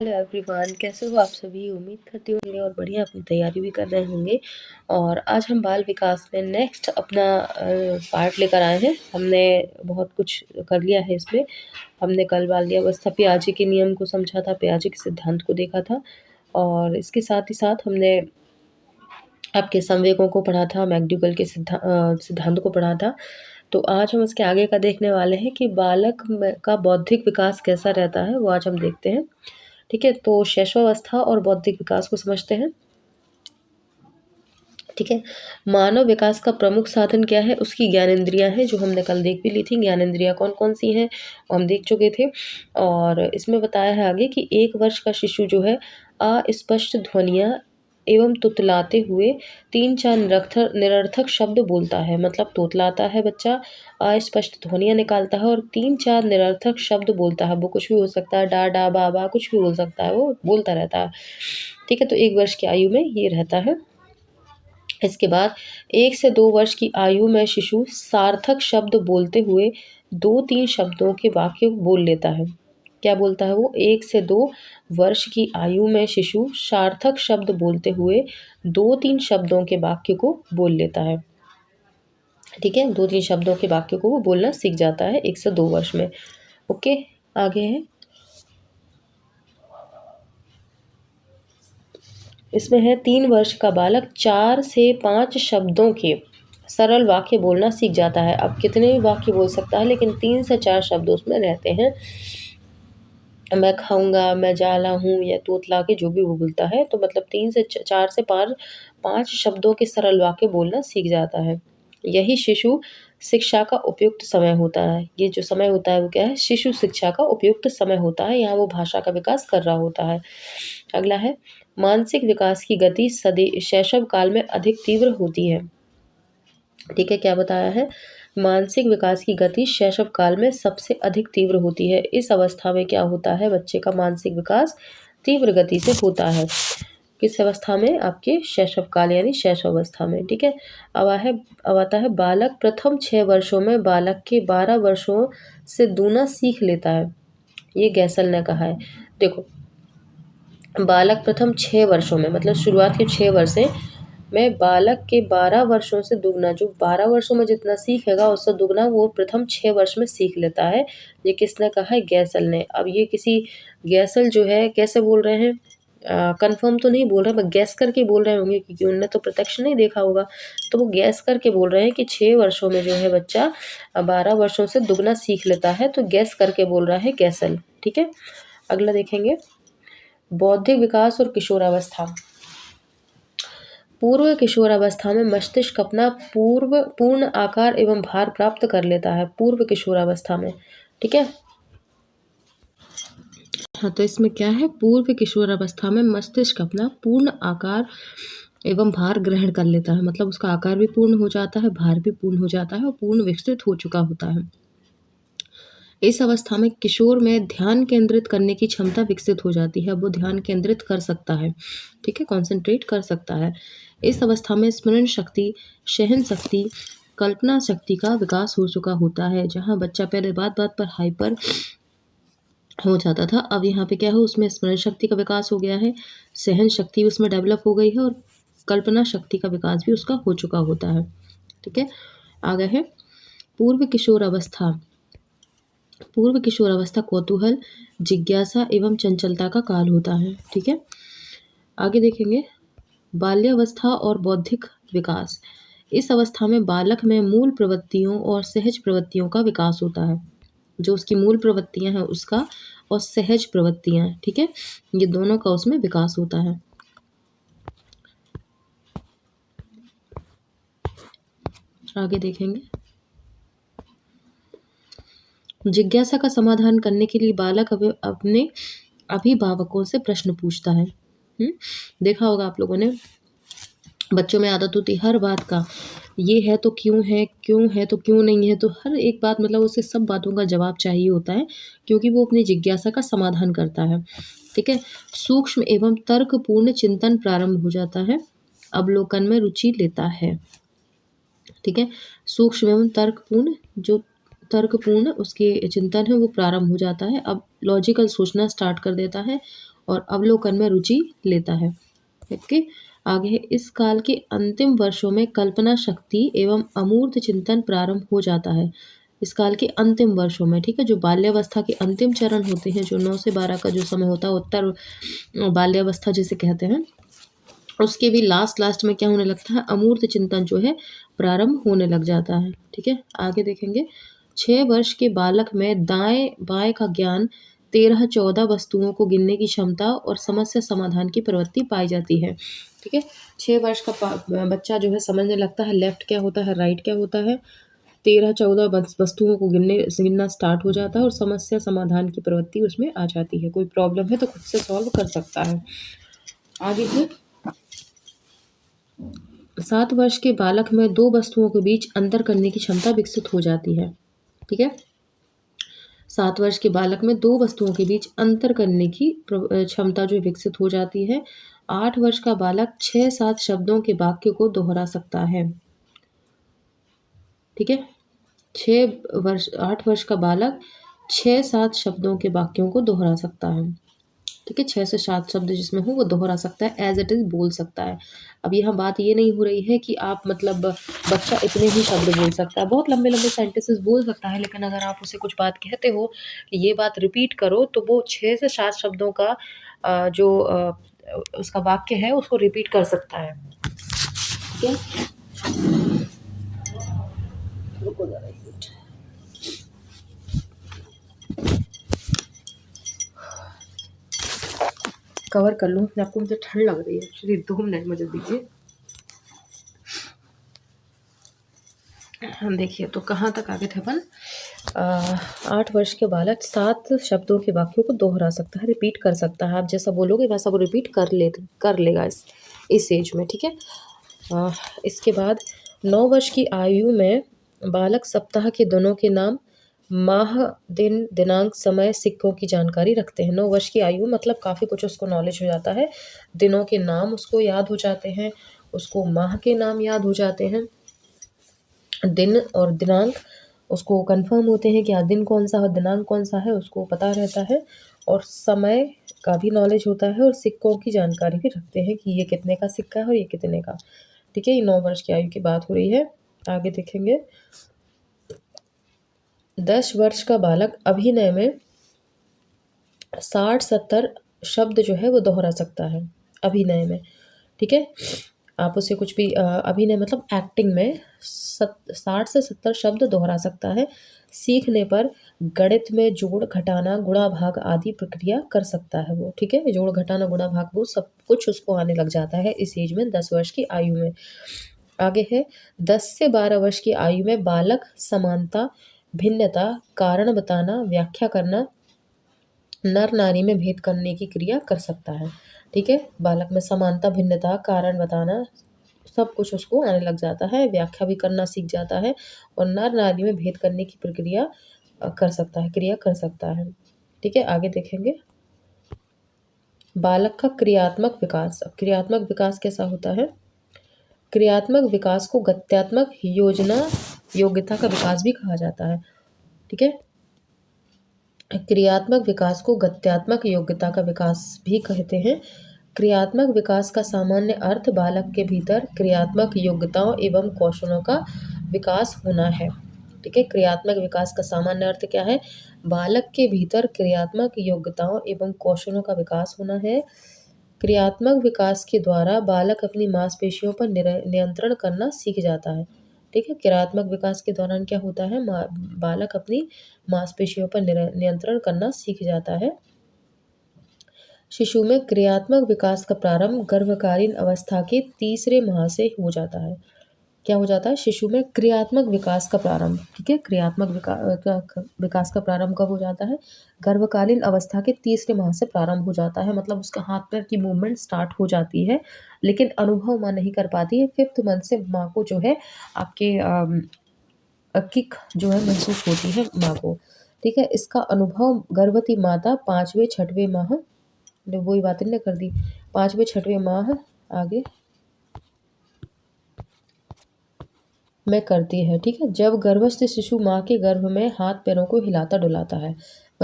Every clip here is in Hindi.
हेलो एवरीवन, कैसे हो आप सभी। उम्मीद करती होंगे और बढ़िया अपनी तैयारी भी कर रहे होंगे। और आज हम बाल विकास में नेक्स्ट अपना पार्ट लेकर आए हैं। हमने बहुत कुछ कर लिया है इसमें। हमने कल बाल्यावस्था पियाजे के नियम को समझा था, पियाजे के सिद्धांत को देखा था, और इसके साथ ही साथ हमने आपके संवेगों को पढ़ा था, मैक्ड्यूगल के सिद्धांत को पढ़ा था। तो आज हम इसके आगे का देखने वाले हैं कि बालक का बौद्धिक विकास कैसा रहता है, वो आज हम देखते हैं। ठीक है, तो शैशवावस्था और बौद्धिक विकास को समझते हैं। ठीक है, मानव विकास का प्रमुख साधन क्या है, उसकी ज्ञानेंद्रियां हैं, जो हमने कल देख भी ली थी। ज्ञानेंद्रियां कौन कौन सी हैं वो हम देख चुके थे। और इसमें बताया है आगे कि 1 वर्ष का शिशु जो है अस्पष्ट ध्वनियां एवं तुतलाते हुए 3-4 निरर्थक शब्द बोलता है। मतलब तोतलाता है बच्चा, अस्पष्ट ध्वनियां निकालता है और 3-4 निरर्थक शब्द बोलता है। वो कुछ भी हो सकता है, डा डा बा बा, कुछ भी बोल सकता है, वो बोलता रहता है। ठीक है, तो 1 वर्ष की आयु में ये रहता है। इसके बाद 1 से 2 वर्ष की आयु में शिशु सार्थक शब्द बोलते हुए 2-3 शब्दों के वाक्य बोल लेता है। क्या बोलता है वो? 1 से 2 वर्ष की आयु में शिशु सार्थक शब्द बोलते हुए 2-3 शब्दों के वाक्य को बोल लेता है। ठीक है, 2-3 शब्दों के वाक्य को वो बोलना सीख जाता है 1 से 2 वर्ष में। ओके, आगे है। इसमें है 3 वर्ष का बालक 4 से 5 शब्दों के सरल वाक्य बोलना सीख जाता है। अब कितने भी वाक्य बोल सकता है, लेकिन 3 से 4 शब्द उसमें रहते हैं। मैं खाऊंगा, मैं जाला हूँ, या तोतला के जो भी वो बोलता है, तो मतलब 3 से 4 से 5 शब्दों के सरल वाक्य बोलना सीख जाता है। यही शिशु शिक्षा का उपयुक्त समय होता है। ये जो समय होता है वो क्या है? शिशु शिक्षा का उपयुक्त समय होता है। यहाँ वो भाषा का विकास कर रहा होता है। अगला है, मानसिक विकास की गति शैशव काल में अधिक तीव्र होती है। ठीक है, क्या बताया है? मानसिक विकास की गति शैशव काल में सबसे अधिक तीव्र होती है। इस अवस्था में क्या होता है? बच्चे का मानसिक विकास तीव्र गति से होता है। किस अवस्था में? आपके शैशव काल यानी शैशव अवस्था में। ठीक है, अब आता है बालक प्रथम 6 वर्षों में बालक के 12 वर्षों से दूना सीख लेता है। ये गैसल ने कहा है। देखो, बालक प्रथम 6 वर्षों में, मतलब शुरुआत के 6 वर्षे में बालक के 12 वर्षों से दुगना, जो 12 वर्षों में जितना सीखेगा उससे दुगना वो प्रथम 6 वर्ष में सीख लेता है। ये किसने कहा है? गैसल ने। अब ये किसी गैसल जो है कैसे बोल रहे हैं, कंफर्म तो नहीं बोल रहे, बस गैस करके बोल रहे होंगे, क्योंकि उनने तो प्रत्यक्ष नहीं देखा होगा। तो वो गैस करके बोल रहे हैं कि 6 वर्षों में जो है बच्चा 12 वर्षों से दुगना सीख लेता है। तो गैस करके बोल रहा है गैसल। ठीक है, अगला देखेंगे, बौद्धिक विकास और किशोरावस्था। पूर्व किशोरावस्था में मस्तिष्क अपना पूर्ण आकार एवं भार प्राप्त कर लेता है। पूर्व किशोरावस्था में। ठीक है, हाँ, तो इसमें क्या है? पूर्व किशोरावस्था में मस्तिष्क अपना पूर्ण आकार एवं भार ग्रहण कर लेता है। मतलब उसका आकार भी पूर्ण हो जाता है, भार भी पूर्ण हो जाता है और पूर्ण विकसित हो चुका होता है। इस अवस्था में किशोर में ध्यान केंद्रित करने की क्षमता विकसित हो जाती है। वो ध्यान केंद्रित कर सकता है। ठीक है, कॉन्सेंट्रेट कर सकता है। इस अवस्था में स्मरण शक्ति, सहन शक्ति, कल्पना शक्ति का विकास हो चुका होता है। जहाँ बच्चा पहले बात बात पर हाइपर हो जाता था, अब यहाँ पे क्या है, उसमें स्मरण शक्ति का विकास हो गया है, सहन शक्ति उसमें डेवलप हो गई है और कल्पना शक्ति का विकास भी उसका हो चुका होता है। ठीक है, आगे है पूर्व किशोर अवस्था। पूर्व किशोरावस्था कौतूहल, जिज्ञासा एवं चंचलता का काल होता है। ठीक है, आगे देखेंगे, बाल्यावस्था और बौद्धिक विकास। इस अवस्था में बालक में मूल प्रवृत्तियों और सहज प्रवृत्तियों का विकास होता है। जो उसकी मूल प्रवृत्तियां हैं उसका, और सहज प्रवृत्तियां, ठीक है, ये दोनों का उसमें विकास होता है। आगे देखेंगे, जिज्ञासा का समाधान करने के लिए बालक अपने अभिभावकों से प्रश्न पूछता है। देखा होगा आप लोगों ने, बच्चों में आदत होती है हर बात का, ये है तो क्यों है, क्यों है तो क्यों नहीं है, तो हर एक बात, मतलब उसे सब बातों का जवाब चाहिए होता है, क्योंकि वो अपनी जिज्ञासा का समाधान करता है। ठीक है, सूक्ष्म एवं तर्कपूर्ण चिंतन प्रारंभ हो जाता है, अवलोकन में रुचि लेता है। ठीक है, सूक्ष्म एवं तर्कपूर्ण उसके चिंतन है वो प्रारंभ हो जाता है। अब लॉजिकल सोचना स्टार्ट कर देता है और अवलोकन में रुचि लेता है। ओके, आगे है, इस काल के अंतिम वर्षों में कल्पना शक्ति एवं अमूर्त चिंतन प्रारंभ हो जाता है। इस काल के अंतिम वर्षों में, ठीक है, जो बाल्यावस्था के अंतिम चरण होते हैं, जो 9 से 12 का जो समय होता है, उत्तर बाल्यावस्था जिसे कहते हैं, उसके भी लास्ट लास्ट में क्या होने लगता है, अमूर्त चिंतन जो है प्रारंभ होने लग जाता है। ठीक है, आगे देखेंगे, 6 वर्ष के बालक में दाएं बाएं का ज्ञान, 13-14 वस्तुओं को गिनने की क्षमता और समस्या समाधान की प्रवृत्ति पाई जाती है। ठीक है, 6 वर्ष का बच्चा जो है समझने लगता है लेफ्ट क्या होता है, राइट क्या होता है, 13-14 वस्तुओं को गिनना स्टार्ट हो जाता है और समस्या समाधान की प्रवृत्ति उसमें आ जाती है। कोई प्रॉब्लम है तो खुद से सॉल्व कर सकता है। आगे है, 7 वर्ष के बालक में 2 वस्तुओं के बीच अंतर करने की क्षमता विकसित हो जाती है। ठीक है, 7 वर्ष के बालक में 2 वस्तुओं के बीच अंतर करने की क्षमता जो विकसित हो जाती है। 8 वर्ष का बालक 6-7 शब्दों के वाक्य को दोहरा सकता है। ठीक है, 8 वर्ष का बालक 6-7 शब्दों के वाक्यों को दोहरा सकता है। ठीक है, 6 से 7 शब्द जिसमें हो वो दोहरा सकता है, एज इट इज़ बोल सकता है। अब यहाँ बात ये नहीं हो रही है कि आप मतलब बच्चा इतने ही शब्द बोल सकता है, बहुत लंबे लंबे सेंटेंसेस बोल सकता है, लेकिन अगर आप उसे कुछ बात कहते हो कि ये बात रिपीट करो, तो वो 6 से 7 शब्दों का जो उसका वाक्य है उसको रिपीट कर सकता है। ठीक है, रुको जरा एक मिनट, कवर कर लूँ अपने आपको, मुझे ठंड लग रही है एक्चुअली, 2 मिनट मुझे दीजिए। देखिए, तो कहाँ तक आगे थे अपन, 8 वर्ष के बालक 7 शब्दों के वाक्यों को दोहरा सकता है, रिपीट कर सकता है। आप जैसा बोलोगे वैसा वो रिपीट कर लेगा इस एज में। ठीक है, इसके बाद 9 वर्ष की आयु में बालक सप्ताह के दिनों के नाम, माह, दिन, दिनांक, समय, सिक्कों की जानकारी रखते हैं। 9 वर्ष की आयु मतलब काफ़ी कुछ उसको नॉलेज हो जाता है, दिनों के नाम उसको याद हो जाते हैं, उसको माह के नाम याद हो जाते हैं, दिन और दिनांक उसको कंफर्म होते हैं कि आज दिन कौन सा है, दिनांक कौन सा है, उसको पता रहता है, और समय का भी नॉलेज होता है, और सिक्कों की जानकारी भी रखते हैं कि ये कितने का सिक्का है और ये कितने का। ठीक है, ये 9 वर्ष की आयु की बात हो रही है। आगे देखेंगे, 10 वर्ष का बालक अभिनय में 60-70 शब्द जो है वो दोहरा सकता है, अभिनय में। ठीक है, आप उसे कुछ भी अभिनय मतलब एक्टिंग में 60 से 70 शब्द दोहरा सकता है। सीखने पर गणित में जोड़ घटाना गुणा भाग आदि प्रक्रिया कर सकता है वो। ठीक है, जोड़ घटाना गुणा भाग वो सब कुछ उसको आने लग जाता है इस एज में, 10 वर्ष की आयु में। आगे है, 10 से 12 वर्ष की आयु में बालक समानता, भिन्नता, कारण बताना, व्याख्या करना, नर नारी में भेद करने की क्रिया कर सकता है। ठीक है, बालक में समानता, भिन्नता, कारण बताना सब कुछ उसको आने लग जाता है, व्याख्या भी करना सीख जाता है, और नर नारी में भेद करने की प्रक्रिया कर सकता है, क्रिया कर सकता है। ठीक है, आगे देखेंगे, बालक का क्रियात्मक विकास। अब क्रियात्मक विकास कैसा होता है, क्रियात्मक विकास को गत्यात्मक योग्यता का विकास भी कहा जाता है। ठीक है, क्रियात्मक विकास को गत्यात्मक योग्यता का विकास भी कहते हैं। क्रियात्मक विकास का सामान्य अर्थ बालक के भीतर क्रियात्मक योग्यताओं एवं कौशलों का विकास होना है। ठीक है, क्रियात्मक विकास का सामान्य अर्थ क्या है, बालक के भीतर क्रियात्मक योग्यताओं एवं कौशलों का विकास होना है। क्रियात्मक विकास के द्वारा बालक अपनी मांसपेशियों पर नियंत्रण करना सीख जाता है। ठीक है, क्रियात्मक विकास के दौरान क्या होता है, बालक अपनी मांसपेशियों पर नियंत्रण करना सीख जाता है। शिशु में क्रियात्मक विकास का प्रारंभ गर्भकालीन अवस्था के 3रे माह से हो जाता है। क्या हो जाता है, शिशु में क्रियात्मक विकास का प्रारंभ। ठीक है, क्रियात्मक विकास का प्रारंभ कब हो जाता है, गर्भकालीन अवस्था के 3रे माह से प्रारंभ हो जाता है, मतलब उसका हाथ पैर की मूवमेंट स्टार्ट हो जाती है, लेकिन अनुभव माँ नहीं कर पाती है। 5th मंथ से माँ को जो है आपके किक जो है महसूस होती है माँ को। ठीक है, इसका अनुभव गर्भवती माता 5वें-6वें माह, वही बात ने कर दी, 5वें-6वें माह आगे में करती है। ठीक है, जब गर्भस्थ शिशु माँ के गर्भ में हाथ पैरों को हिलाता डुलाता है,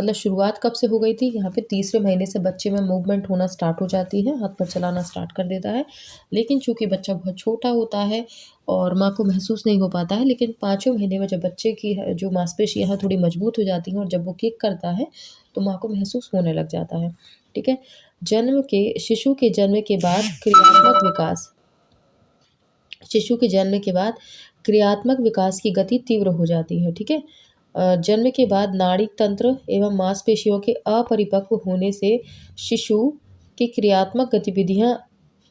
मतलब शुरुआत कब से हो गई थी? यहाँ पे तीसरे महीने से बच्चे में मूवमेंट होना स्टार्ट हो जाती है, हाथ पैर चलाना स्टार्ट कर देता है। लेकिन चूँकि बच्चा बहुत छोटा होता है और माँ को महसूस नहीं हो पाता है, लेकिन 5वें महीने में जब बच्चे की जो मांसपेशियाँ हैं थोड़ी मजबूत हो जाती हैं और जब वो किक करता है, तो माँ को महसूस होने लग जाता है। ठीक है? शिशु के जन्म के बाद क्रियात्मक विकास शिशु के जन्म के बाद क्रियात्मक विकास की गति तीव्र हो जाती है। ठीक है? जन्म के बाद नाड़ी तंत्र एवं मांसपेशियों के अपरिपक्व होने से शिशु की क्रियात्मक गतिविधियां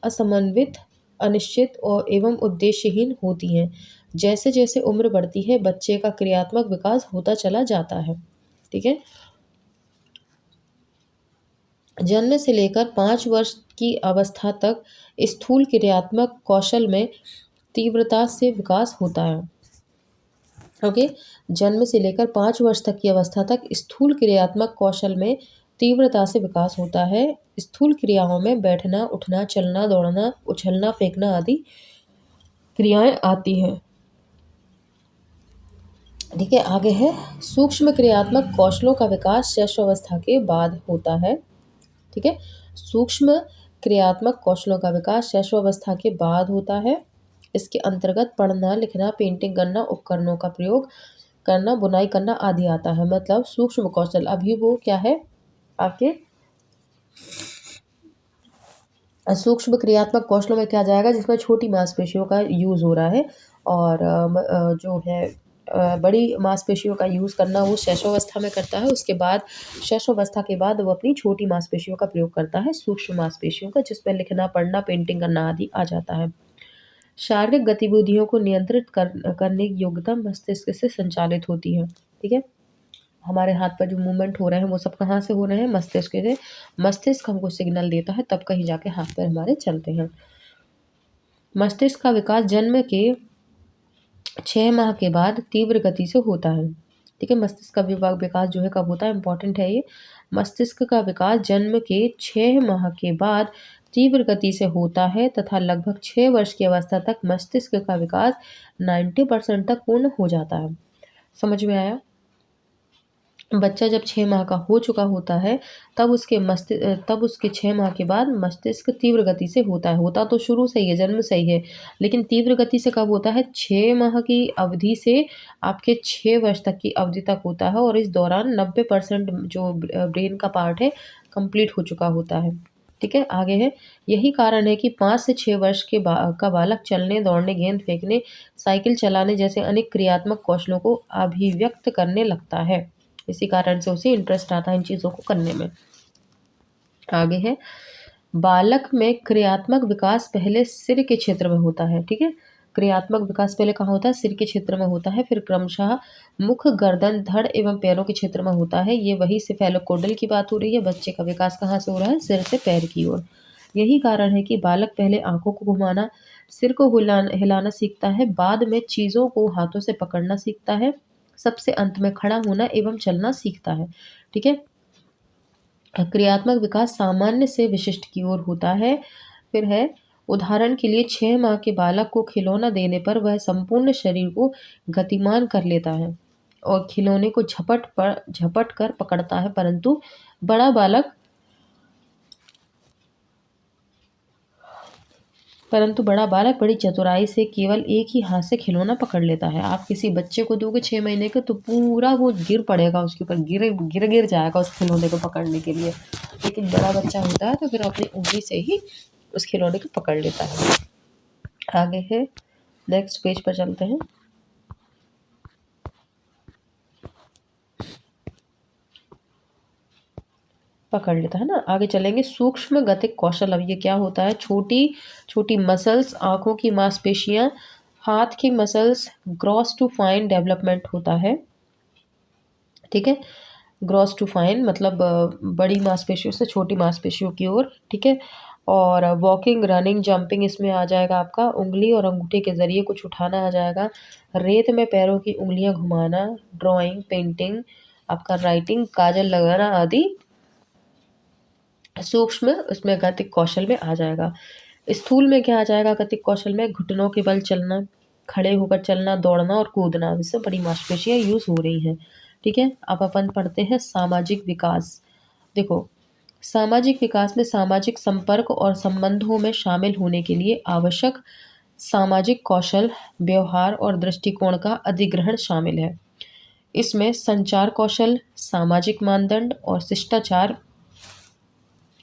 असमन्वित, अनिश्चित और एवं उद्देश्यहीन होती हैं। जैसे जैसे उम्र बढ़ती है बच्चे का क्रियात्मक विकास होता चला जाता है। ठीक है? जन्म से लेकर 5 वर्ष की अवस्था तक स्थूल क्रियात्मक कौशल में तीव्रता से विकास होता है। ओके, जन्म से लेकर 5 वर्ष तक की अवस्था तक स्थूल क्रियात्मक कौशल में तीव्रता से विकास होता है। स्थूल क्रियाओं में बैठना, उठना, चलना, दौड़ना, उछलना, फेंकना आदि क्रियाएं आती हैं। ठीक है, आगे है सूक्ष्म क्रियात्मक कौशलों का विकास शैशवावस्था के बाद होता है। ठीक है, सूक्ष्म क्रियात्मक कौशलों का विकास शैशवावस्था के बाद होता है। इसके अंतर्गत पढ़ना, लिखना, पेंटिंग करना, उपकरणों का प्रयोग करना, बुनाई करना आदि आता है। मतलब सूक्ष्म कौशल अभी वो क्या है आपके सूक्ष्म क्रियात्मक कौशलों में क्या जाएगा जिसमें छोटी मांसपेशियों का यूज़ हो रहा है और जो है बड़ी मांसपेशियों का यूज़ करना वो शैशवावस्था में करता है। उसके बाद शैशवावस्था के बाद वो अपनी छोटी मांसपेशियों का प्रयोग करता है, सूक्ष्म मांसपेशियों का, जिसमें लिखना, पढ़ना, पेंटिंग करना आदि आ जाता है। शारीरिक गतिविधियों को नियंत्रित करने की योग्यता मस्तिष्क से संचालित होती है। ठीक है, हमारे हाथ पर जो मूवमेंट हो रहे हैं वो सब कहाँ से हो रहे हैं? मस्तिष्क से। मस्तिष्क हमको सिग्नल देता है तब कहीं जाके हाथ पैर हमारे चलते हैं। मस्तिष्क का विकास जन्म के 6 माह के बाद तीव्र गति से होता है। ठीक है, मस्तिष्क का विकास जो है कब होता है? इंपॉर्टेंट है ये। मस्तिष्क का विकास जन्म के 6 माह के बाद तीव्र गति से होता है तथा लगभग 6 वर्ष की अवस्था तक मस्तिष्क का विकास 90% तक पूर्ण हो जाता है। समझ में आया? बच्चा जब 6 माह का हो चुका होता है तब उसके 6 माह के बाद मस्तिष्क तीव्र गति से होता है। होता तो शुरू से ही है, जन्म से ही है, लेकिन तीव्र गति से कब होता है? 6 माह की अवधि से आपके 6 वर्ष तक की अवधि तक होता है और इस दौरान 90% जो ब्रेन का पार्ट है कंप्लीट हो चुका होता है। ठीक है, आगे है यही कारण है कि 5 से 6 वर्ष का बालक चलने, दौड़ने, गेंद फेंकने, साइकिल चलाने जैसे अनेक क्रियात्मक कौशलों को अभिव्यक्त करने लगता है। इसी कारण से उसे इंटरेस्ट आता है इन चीज़ों को करने में। आगे है बालक में क्रियात्मक विकास पहले सिर के क्षेत्र में होता है। ठीक है, क्रियात्मक विकास पहले कहाँ होता है? सिर के क्षेत्र में होता है, फिर क्रमशः मुख, गर्दन, धड़ एवं पैरों के क्षेत्र में होता है। ये वही सेफेलोकोडल की बात हो रही है। बच्चे का विकास कहाँ से हो रहा है? सिर से पैर की ओर। यही कारण है कि बालक पहले आंखों को घुमाना, सिर को हिलाना सीखता है, बाद में चीज़ों को हाथों से पकड़ना सीखता है, सबसे अंत में खड़ा होना एवं चलना सीखता है। ठीक है, क्रियात्मक विकास सामान्य से विशिष्ट की ओर होता है। फिर है उदाहरण के लिए 6 माह के बालक को खिलौना देने पर वह संपूर्ण शरीर को गतिमान कर लेता है और खिलौने को झपट कर पकड़ता है, परंतु बड़ा बालक बड़ी चतुराई से केवल एक ही हाथ से खिलौना पकड़ लेता है। आप किसी बच्चे को दोगे 6 महीने का तो पूरा वो गिर पड़ेगा उसके ऊपर, गिर जाएगा उस खिलौने को पकड़ने के लिए। लेकिन बड़ा बच्चा होता है तो फिर अपनी उंगली से ही उस खिलौने को पकड़ लेता है। आगे है नेक्स्ट पेज पर चलते हैं। पकड़ लेता है ना। आगे चलेंगे सूक्ष्म गतिक कौशल। अब ये क्या होता है? छोटी छोटी मसल्स, आंखों की मांसपेशियां, हाथ की muscles, gross to fine development होता है। ठीक है, ग्रॉस टू फाइन मतलब बड़ी मांसपेशियों से छोटी मांसपेशियों की ओर। ठीक है, और वॉकिंग, रनिंग, जंपिंग इसमें आ जाएगा आपका। उंगली और अंगूठे के जरिए कुछ उठाना आ जाएगा। रेत में पैरों की उंगलियां घुमाना, ड्राइंग, पेंटिंग, आपका राइटिंग, काजल लगाना आदि सूक्ष्म उसमें गतिक कौशल में आ जाएगा। स्थूल में क्या आ जाएगा गतिक कौशल में? घुटनों के बल चलना, खड़े होकर चलना, दौड़ना और कूदना। इससे बड़ी मांसपेशियां यूज हो रही हैं। ठीक है। अब अपन पढ़ते हैं सामाजिक विकास। देखो, सामाजिक विकास में सामाजिक संपर्क और संबंधों में शामिल होने के लिए आवश्यक सामाजिक कौशल, व्यवहार और दृष्टिकोण का अधिग्रहण शामिल है। इसमें संचार कौशल, सामाजिक मानदंड और शिष्टाचार,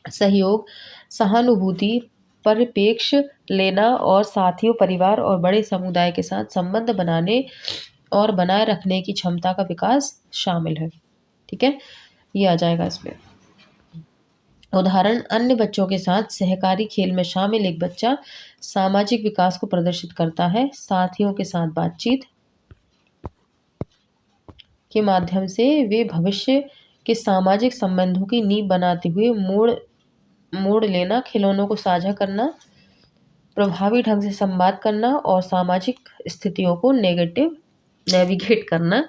सहयोग, सहानुभूति, परिप्रेक्ष्य लेना और साथियों, परिवार और बड़े समुदाय के साथ संबंध बनाने और बनाए रखने की क्षमता का विकास शामिल है। ठीक है, ये आ जाएगा इसमें। उदाहरण, अन्य बच्चों के साथ सहकारी खेल में शामिल एक बच्चा सामाजिक विकास को प्रदर्शित करता है। साथियों के साथ बातचीत के माध्यम से वे भविष्य के सामाजिक संबंधों की नींव बनाते हुए मोड़ लेना, खिलौनों को साझा करना, प्रभावी ढंग से संवाद करना और सामाजिक स्थितियों को नेविगेट करना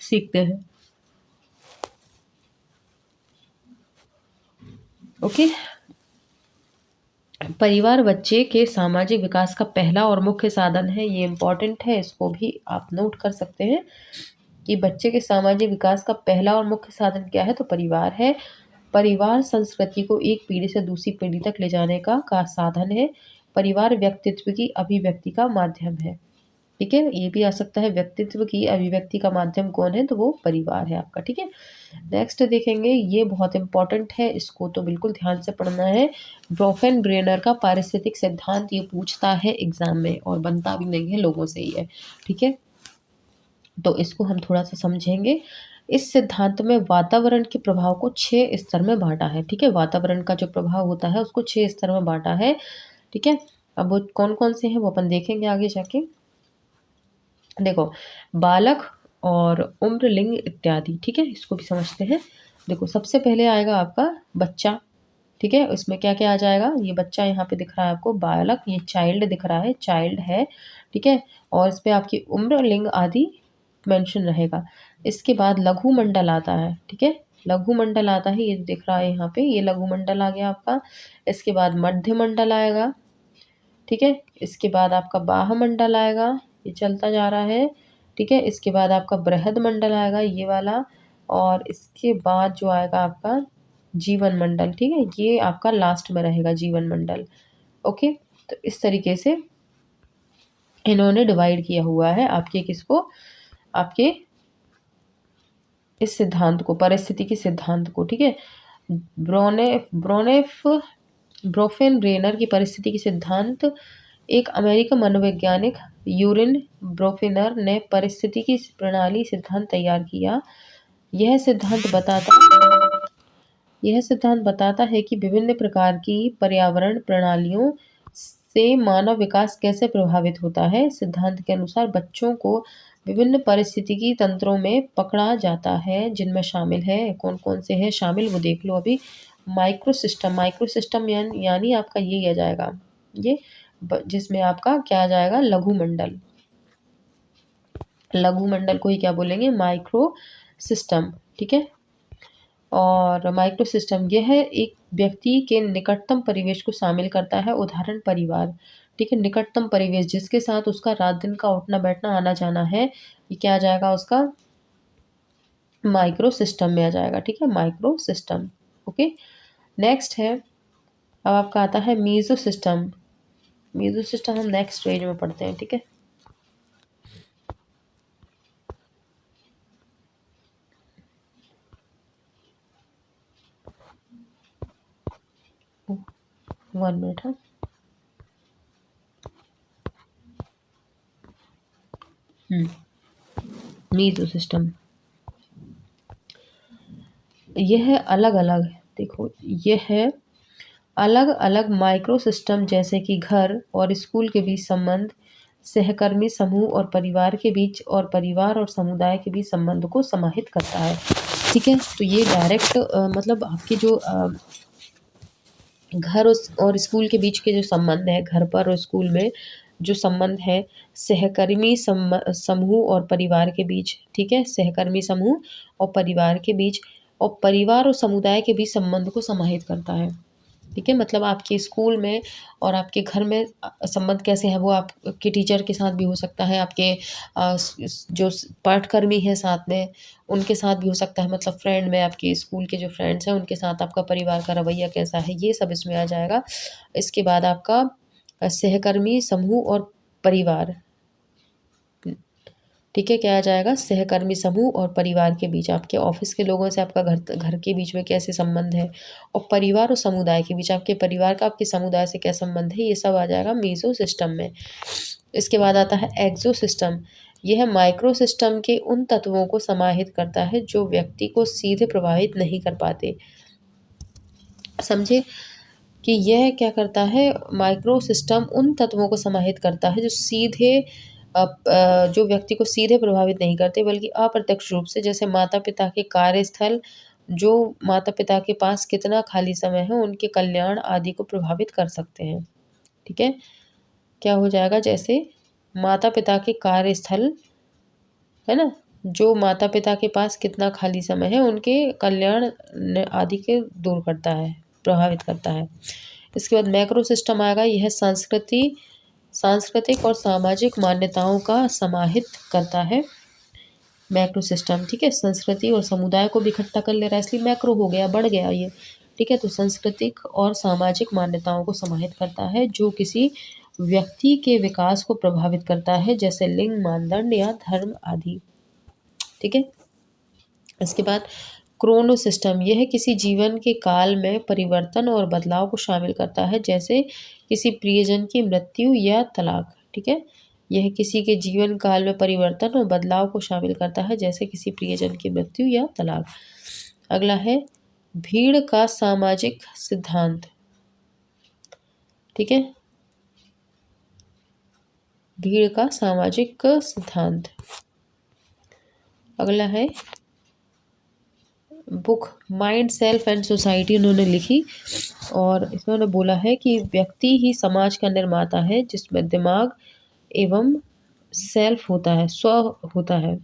सीखते हैं। ओके, परिवार बच्चे के सामाजिक विकास का पहला और मुख्य साधन है। ये इम्पोर्टेंट है, इसको भी आप नोट कर सकते हैं कि बच्चे के सामाजिक विकास का पहला और मुख्य साधन क्या है, तो परिवार है। परिवार संस्कृति को एक पीढ़ी से दूसरी पीढ़ी तक ले जाने का साधन है। परिवार व्यक्तित्व की अभिव्यक्ति का माध्यम है। ठीक है, ये भी आ सकता है, व्यक्तित्व की अभिव्यक्ति का माध्यम कौन है, तो वो परिवार है आपका। ठीक है, नेक्स्ट देखेंगे, ये बहुत इंपॉर्टेंट है, इसको तो बिल्कुल ध्यान से पढ़ना है। ब्रोफेन-ब्रेनर का पारिस्थितिक सिद्धांत ये पूछता है एग्जाम में, और बनता भी नहीं है, लोगों से ही है। ठीक है, तो इसको हम थोड़ा सा समझेंगे। इस सिद्धांत में वातावरण के प्रभाव को 6 स्तर में बांटा है। ठीक है, वातावरण का जो प्रभाव होता है उसको 6 स्तर में बांटा है। ठीक है, अब वो कौन कौन से हैं वो अपन देखेंगे आगे जाके। देखो, बालक और उम्र, लिंग इत्यादि। ठीक है, इसको भी समझते हैं। देखो, सबसे पहले आएगा आपका बच्चा। ठीक है, इसमें क्या क्या आ जाएगा, ये बच्चा यहाँ पे दिख रहा है आपको, बालक, ये चाइल्ड दिख रहा है, चाइल्ड है। ठीक है, और इस पे आपकी उम्र, लिंग आदि मेंशन रहेगा। इसके बाद लघु मंडल आता है। ठीक है, लघु मंडल आता है, ये दिख रहा है यहाँ पे, ये लघु मंडल आ गया आपका। इसके बाद मध्य मंडल आएगा। ठीक है, इसके बाद आपका बाह्य मंडल आएगा, ये चलता जा रहा है। ठीक है, इसके बाद आपका बृहद मंडल आएगा, ये वाला। और इसके बाद जो आएगा आपका जीवन मंडल। ठीक है, ये आपका लास्ट में रहेगा, जीवन मंडल। ओके, तो इस तरीके से इन्होंने डिवाइड किया हुआ है आपके किसको, आपके इस सिद्धांत को, परिस्थिति सिद्धांत को। ठीक है, ब्रोफेन-ब्रेनर की परिस्थिति की सिद्धांत, एक अमेरिकन मनोवैज्ञानिक यूरिन ब्रोफेनर ने परिस्थितिकी प्रणाली सिद्धांत तैयार किया। यह सिद्धांत बताता है कि विभिन्न प्रकार की पर्यावरण प्रणालियों से मानव विकास कैसे प्रभावित होता है। सिद्धांत के अनुसार बच्चों को विभिन्न पारिस्थितिकी तंत्रों में पकड़ा जाता है, जिनमें शामिल है, कौन कौन से हैं शामिल वो देख लो अभी। माइक्रो सिस्टम यानी आपका ये आ जाएगा, ये जिसमें आपका क्या आ जाएगा, लघु मंडल। लघु मंडल को ही क्या बोलेंगे, माइक्रो सिस्टम। ठीक है, और माइक्रो सिस्टम यह एक व्यक्ति के निकटतम परिवेश को शामिल करता है। उदाहरण, परिवार। ठीक है, निकटतम परिवेश जिसके साथ उसका रात दिन का उठना बैठना आना जाना है, ये क्या आ जाएगा उसका, माइक्रो सिस्टम में आ जाएगा। ठीक है, माइक्रो सिस्टम। ओके, नेक्स्ट है, अब आपका आता है मीजो सिस्टम। मीजो सिस्टम हम नेक्स्ट पेज में पढ़ते हैं। ठीक है, वन मिनट। हाँ, मीजो सिस्टम, यह अलग अलग, देखो यह है अलग अलग माइक्रो सिस्टम, जैसे कि घर और स्कूल के बीच संबंध, सहकर्मी समूह और परिवार के बीच, और परिवार और समुदाय के बीच संबंध को समाहित करता है। ठीक है, तो ये डायरेक्ट मतलब आपके जो घर और स्कूल के बीच के जो संबंध है, घर पर और स्कूल में जो संबंध है, सहकर्मी समूह और परिवार के बीच। ठीक है, सहकर्मी समूह और परिवार के बीच, और परिवार और समुदाय के बीच संबंध को समाहित करता है। ठीक है, मतलब आपके स्कूल में और आपके घर में संबंध कैसे हैं, वो आपके टीचर के साथ भी हो सकता है, आपके जो पाठकर्मी हैं साथ में, उनके साथ भी हो सकता है, मतलब फ्रेंड में आपके स्कूल के जो फ्रेंड्स हैं उनके साथ आपका परिवार का रवैया कैसा है, ये सब इसमें आ जाएगा। इसके बाद आपका सहकर्मी समूह और परिवार। ठीक है, क्या आ जाएगा, सहकर्मी समूह और परिवार के बीच, आपके ऑफिस के लोगों से आपका घर घर के बीच में कैसे संबंध है, और परिवार और समुदाय के बीच आपके परिवार का आपके समुदाय से क्या संबंध है, ये सब आ जाएगा मीजो सिस्टम में। इसके बाद आता है एक्सो सिस्टम। यह माइक्रो सिस्टम के उन तत्वों को समाहित करता है जो व्यक्ति को सीधे प्रभावित नहीं कर पाते। समझे कि यह क्या करता है, माइक्रो सिस्टम उन तत्वों को समाहित करता है जो सीधे जो व्यक्ति को सीधे प्रभावित नहीं करते बल्कि अप्रत्यक्ष रूप से, जैसे माता पिता के कार्यस्थल, जो माता पिता के पास कितना खाली समय है, उनके कल्याण आदि को प्रभावित कर सकते हैं। ठीक है, क्या हो जाएगा, जैसे माता पिता के कार्यस्थल है ना, जो माता पिता के पास कितना खाली समय है उनके कल्याण आदि के दूर करता है, प्रभावित करता है। इसके बाद मैक्रो सिस्टम आएगा, यह सांस्कृतिक और सामाजिक मान्यताओं का समाहित करता है। मैक्रो सिस्टम, ठीक है, संस्कृति और समुदाय को भी इकट्ठा कर ले रहा है, इसलिए मैक्रो हो गया, बढ़ गया ये। ठीक है, तो सांस्कृतिक और सामाजिक मान्यताओं को समाहित करता है जो किसी व्यक्ति के विकास को प्रभावित करता है, जैसे लिंग, मानदंड या धर्म आदि। ठीक है, इसके बाद क्रोनो सिस्टम, यह किसी जीवन के काल में परिवर्तन और बदलाव को शामिल करता है, जैसे किसी प्रियजन की मृत्यु या तलाक। ठीक है, यह किसी के जीवन काल में परिवर्तन और बदलाव को शामिल करता है, जैसे किसी प्रियजन की मृत्यु या तलाक। अगला है भीड़ का सामाजिक सिद्धांत। ठीक है, भीड़ का सामाजिक सिद्धांत। अगला है book mind, self and society उन्होंने लिखी, और इसमें उन्होंने बोला है कि व्यक्ति ही समाज का निर्माता है, जिसमें दिमाग एवं सेल्फ होता है, स्व होता है।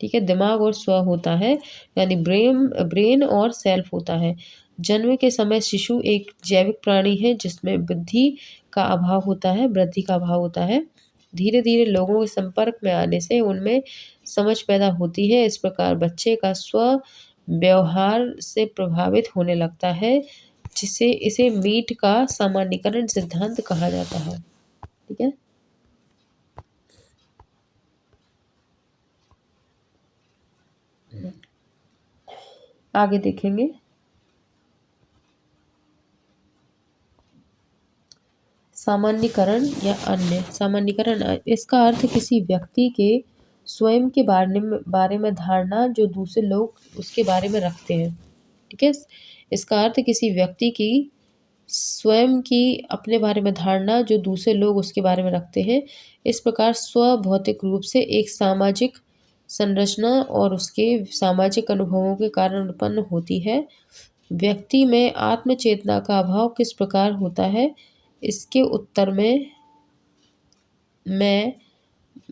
ठीक है, दिमाग और स्व होता है, यानी ब्रेन और सेल्फ होता है। जन्म के समय शिशु एक जैविक प्राणी है जिसमें वृद्धि का अभाव होता है। धीरे धीरे लोगों के संपर्क में आने से उनमें समझ पैदा होती है। इस प्रकार बच्चे का स्व व्यवहार से प्रभावित होने लगता है, जिसे इसे मीट का सामान्यीकरण सिद्धांत कहा जाता है। ठीक है, आगे देखेंगे। सामान्यीकरण या अन्य सामान्यीकरण, इसका अर्थ किसी व्यक्ति के स्वयं के बारे में धारणा जो दूसरे लोग उसके बारे में रखते हैं। ठीक है, इसका अर्थ किसी व्यक्ति की स्वयं की अपने बारे में धारणा जो दूसरे लोग उसके बारे में रखते हैं। इस प्रकार स्व भौतिक रूप से एक सामाजिक संरचना और उसके सामाजिक अनुभवों के कारण उत्पन्न होती है। व्यक्ति में आत्म चेतना का अभाव किस प्रकार होता है, इसके उत्तर में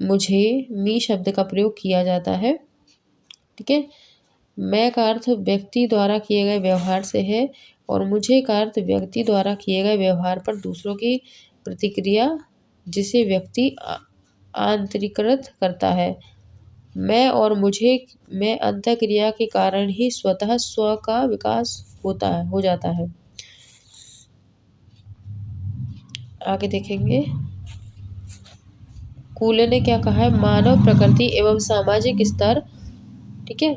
मुझे मी शब्द का प्रयोग किया जाता है। ठीक है, मैं का अर्थ व्यक्ति द्वारा किए गए व्यवहार से है, और मुझे का अर्थ व्यक्ति द्वारा किए गए व्यवहार पर दूसरों की प्रतिक्रिया, जिसे व्यक्ति आंतरिकृत करता है। मैं और मुझे में अंतःक्रिया के कारण ही स्वतः स्व का विकास हो जाता है। आगे देखेंगे, कूले ने क्या कहा है, मानव प्रकृति एवं सामाजिक स्तर। ठीक है,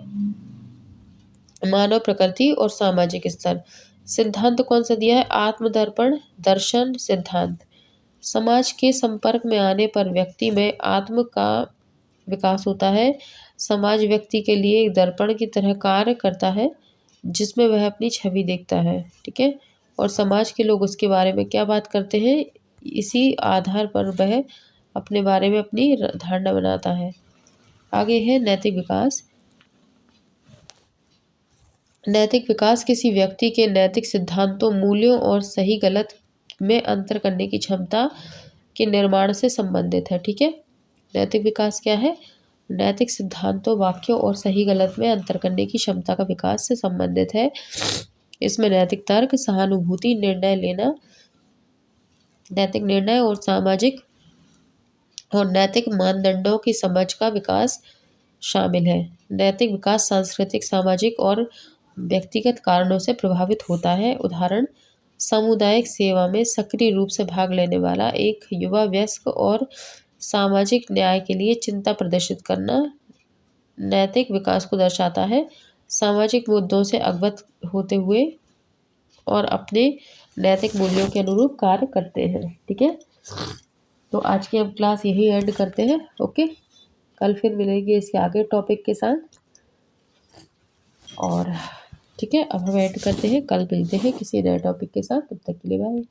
मानव प्रकृति और सामाजिक स्तर। सिद्धांत कौन सा दिया है, आत्मदर्पण दर्शन सिद्धांत। समाज के संपर्क में आने पर व्यक्ति में आत्म का विकास होता है। समाज व्यक्ति के लिए एक दर्पण की तरह कार्य करता है, जिसमें वह अपनी छवि देखता है। ठीक है, और समाज के लोग उसके बारे में क्या बात करते हैं, इसी आधार पर वह अपने बारे में अपनी धारणा बनाता है। आगे है नैतिक विकास। नैतिक विकास किसी व्यक्ति के नैतिक सिद्धांतों, मूल्यों और सही गलत में अंतर करने की क्षमता के निर्माण से संबंधित है। ठीक है, नैतिक विकास क्या है, नैतिक सिद्धांतों, वाक्यों और सही गलत में अंतर करने की क्षमता का विकास से संबंधित है। इसमें नैतिक तर्क, सहानुभूति, निर्णय लेना, नैतिक निर्णय और नैतिक मानदंडों की समझ का विकास शामिल है। नैतिक विकास सांस्कृतिक, सामाजिक और व्यक्तिगत कारणों से प्रभावित होता है। उदाहरण, सामुदायिक सेवा में सक्रिय रूप से भाग लेने वाला एक युवा वयस्क और सामाजिक न्याय के लिए चिंता प्रदर्शित करना नैतिक विकास को दर्शाता है। सामाजिक मुद्दों से अवगत होते हुए और अपने नैतिक मूल्यों के अनुरूप कार्य करते हैं। ठीक है, तो आज की हम क्लास यही एंड करते हैं। ओके, कल फिर मिलेंगे इसके आगे टॉपिक के साथ। और ठीक है, अब हम एंड करते हैं, कल मिलते हैं किसी नए टॉपिक के साथ। तब तक के लिए बाय।